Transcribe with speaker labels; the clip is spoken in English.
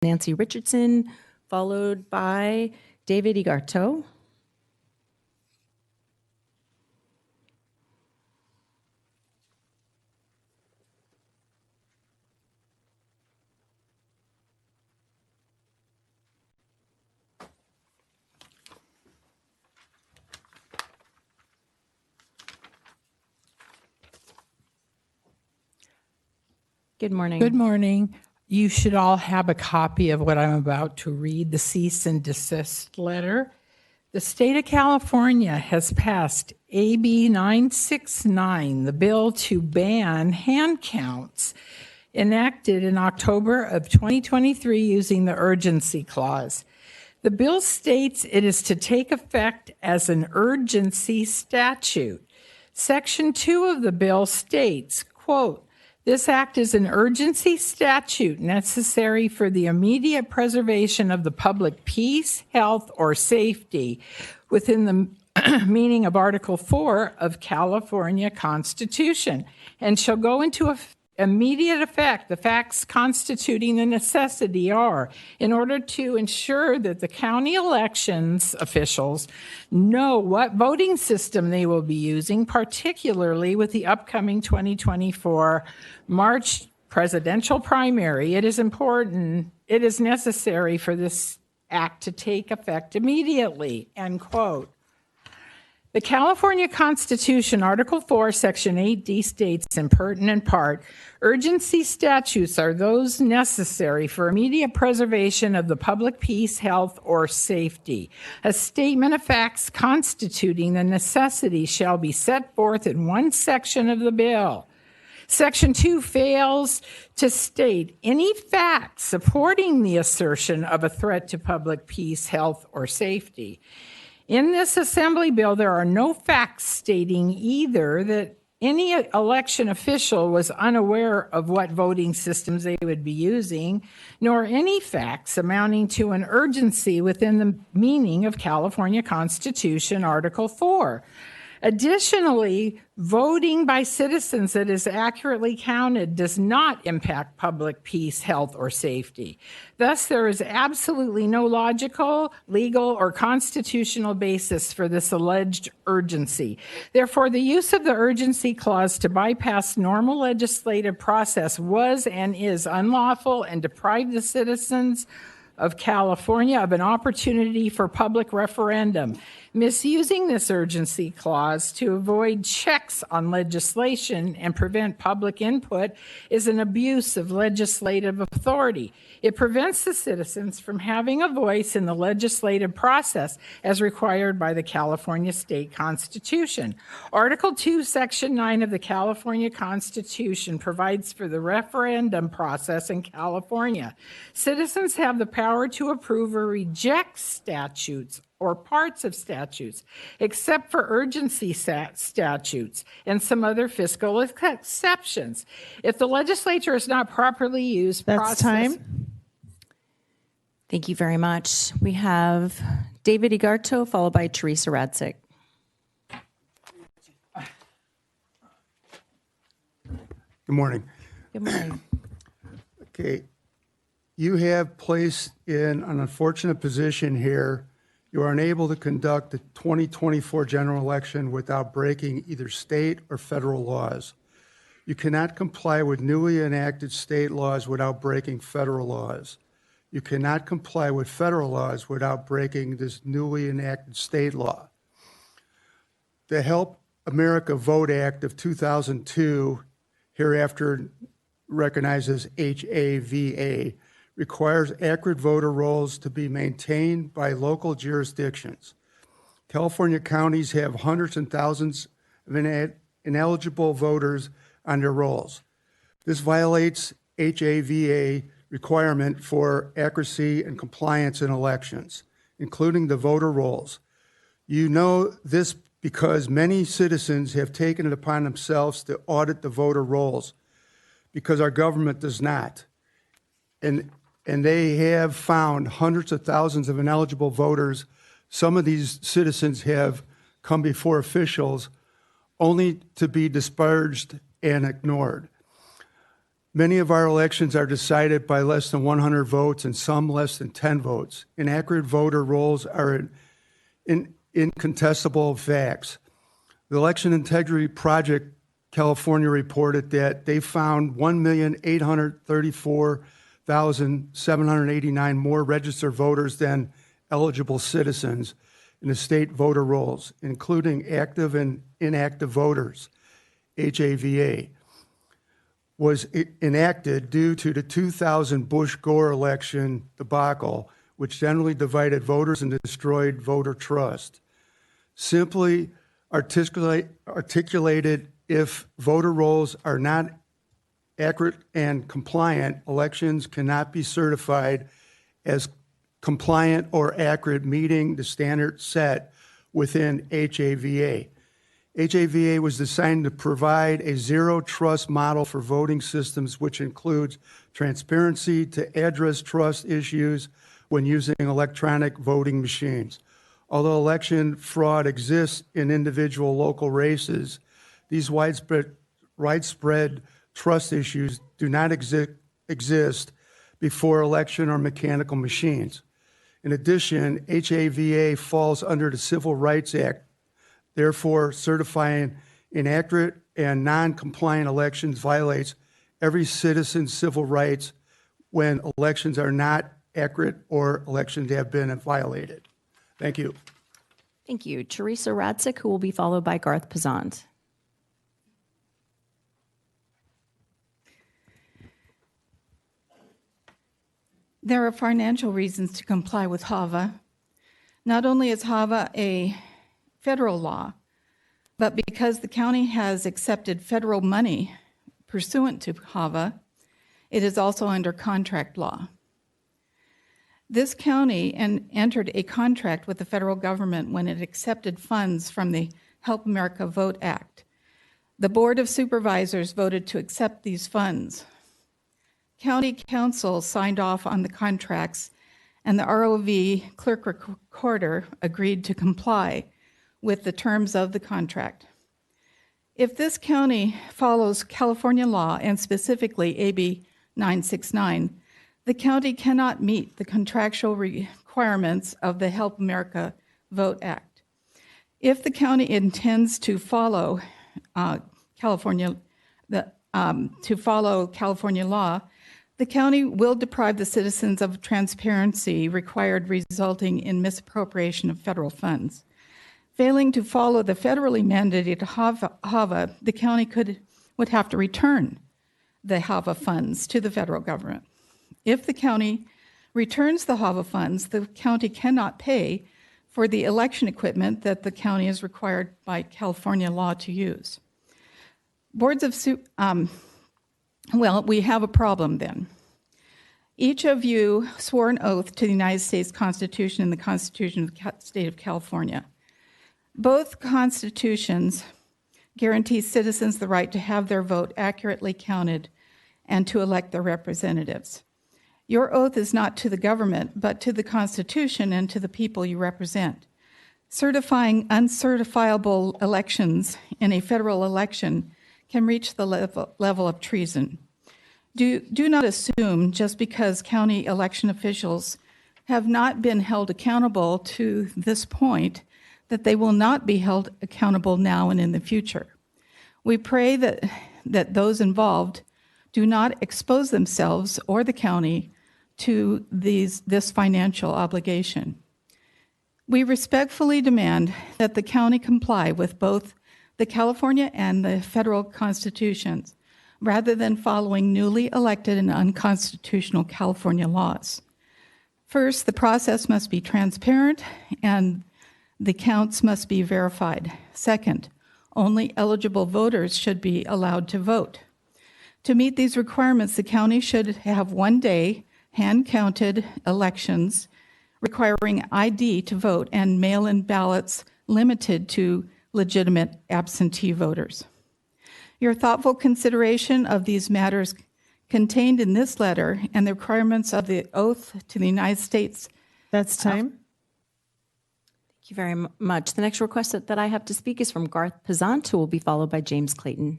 Speaker 1: Nancy Richardson, followed by David Igarto. Good morning.
Speaker 2: Good morning. You should all have a copy of what I'm about to read, the cease and desist letter. The state of California has passed AB 969, the bill to ban hand counts, enacted in October of 2023 using the urgency clause. The bill states it is to take effect as an urgency statute. Section 2 of the bill states, quote, "This act is an urgency statute necessary for the immediate preservation of the public peace, health, or safety within the meaning of Article 4 of California Constitution, and shall go into immediate effect. The facts constituting the necessity are, in order to ensure that the county elections officials know what voting system they will be using, particularly with the upcoming 2024 March presidential primary. It is necessary for this act to take effect immediately," end quote. The California Constitution, Article 4, Section 8D states in pertinent part, urgency statutes are those necessary for immediate preservation of the public peace, health, or safety. A statement of facts constituting the necessity shall be set forth in one section of the bill. Section 2 fails to state any facts supporting the assertion of a threat to public peace, health, or safety. In this Assembly bill, there are no facts stating either that any election official was unaware of what voting systems they would be using, nor any facts amounting to an urgency within the meaning of California Constitution, Article 4. Additionally, voting by citizens that is accurately counted does not impact public peace, health, or safety. Thus, there is absolutely no logical, legal, or constitutional basis for this alleged urgency. Therefore, the use of the urgency clause to bypass normal legislative process was and is unlawful and deprived the citizens of California of an opportunity for public referendum. Misusing this urgency clause to avoid checks on legislation and prevent public input is an abuse of legislative authority. It prevents the citizens from having a voice in the legislative process as required by the California State Constitution. Article 2, Section 9 of the California Constitution provides for the referendum process in California. Citizens have the power to approve or reject statutes or parts of statutes, except for urgency statutes and some other fiscal exceptions. If the legislature is not properly used,
Speaker 1: That's time. Thank you very much. We have David Igarto, followed by Teresa Radzik.
Speaker 3: Good morning.
Speaker 1: Good morning.
Speaker 3: Okay, you have placed in an unfortunate position here. You are unable to conduct the 2024 general election without breaking either state or federal laws. You cannot comply with newly enacted state laws without breaking federal laws. You cannot comply with federal laws without breaking this newly enacted state law. The Help America Vote Act of 2002, hereafter recognized as HAVA, requires accurate voter rolls to be maintained by local jurisdictions. California counties have hundreds and thousands of ineligible voters on their rolls. This violates HAVA requirement for accuracy and compliance in elections, including the voter rolls. You know this because many citizens have taken it upon themselves to audit the voter rolls because our government does not. And they have found hundreds of thousands of ineligible voters. Some of these citizens have come before officials only to be disparaged and ignored. Many of our elections are decided by less than 100 votes and some less than 10 votes. Inaccurate voter rolls are incontestable facts. The Election Integrity Project California reported that they found 1,834,789 more registered voters than eligible citizens in the state voter rolls, including active and inactive voters. HAVA was enacted due to the 2000 Bush-Gore election debacle, which generally divided voters and destroyed voter trust. Simply articulated, if voter rolls are not accurate and compliant, elections cannot be certified as compliant or accurate, meeting the standard set within HAVA. HAVA was designed to provide a zero-trust model for voting systems, which includes transparency to address trust issues when using electronic voting machines. Although election fraud exists in individual local races, these widespread trust issues do not exist before election or mechanical machines. In addition, HAVA falls under the Civil Rights Act. Therefore, certifying inaccurate and non-compliant elections violates every citizen's civil rights when elections are not accurate or elections have been violated. Thank you.
Speaker 1: Thank you. Teresa Radzik, who will be followed by Garth Pazant.
Speaker 4: There are financial reasons to comply with HAVA. Not only is HAVA a federal law, but because the county has accepted federal money pursuant to HAVA, it is also under contract law. This county entered a contract with the federal government when it accepted funds from the Help America Vote Act. The Board of Supervisors voted to accept these funds. County council signed off on the contracts, and the ROV clerk recorder agreed to comply with the terms of the contract. If this county follows California law, and specifically AB 969, the county cannot meet the contractual requirements of the Help America Vote Act. If the county intends to follow California law, the county will deprive the citizens of transparency required, resulting in misappropriation of federal funds. Failing to follow the federally mandated HAVA, the county would have to return the HAVA funds to the federal government. If the county returns the HAVA funds, the county cannot pay for the election equipment that the county is required by California law to use. Well, we have a problem then. Each of you swore an oath to the United States Constitution and the Constitution of the State of California. Both constitutions guarantee citizens the right to have their vote accurately counted and to elect their representatives. Your oath is not to the government, but to the Constitution and to the people you represent. Certifying uncertifiable elections in a federal election can reach the level of treason. Do not assume just because county election officials have not been held accountable to this point that they will not be held accountable now and in the future. We pray that those involved do not expose themselves or the county to this financial obligation. We respectfully demand that the county comply with both the California and the federal constitutions, rather than following newly elected and unconstitutional California laws. First, the process must be transparent and the counts must be verified. Second, only eligible voters should be allowed to vote. To meet these requirements, the county should have one-day hand-counted elections requiring ID to vote and mail-in ballots limited to legitimate absentee voters. Your thoughtful consideration of these matters contained in this letter and the requirements of the oath to the United States.
Speaker 5: That's time.
Speaker 1: Thank you very much. The next request that I have to speak is from Garth Pazant, who will be followed by James Clayton.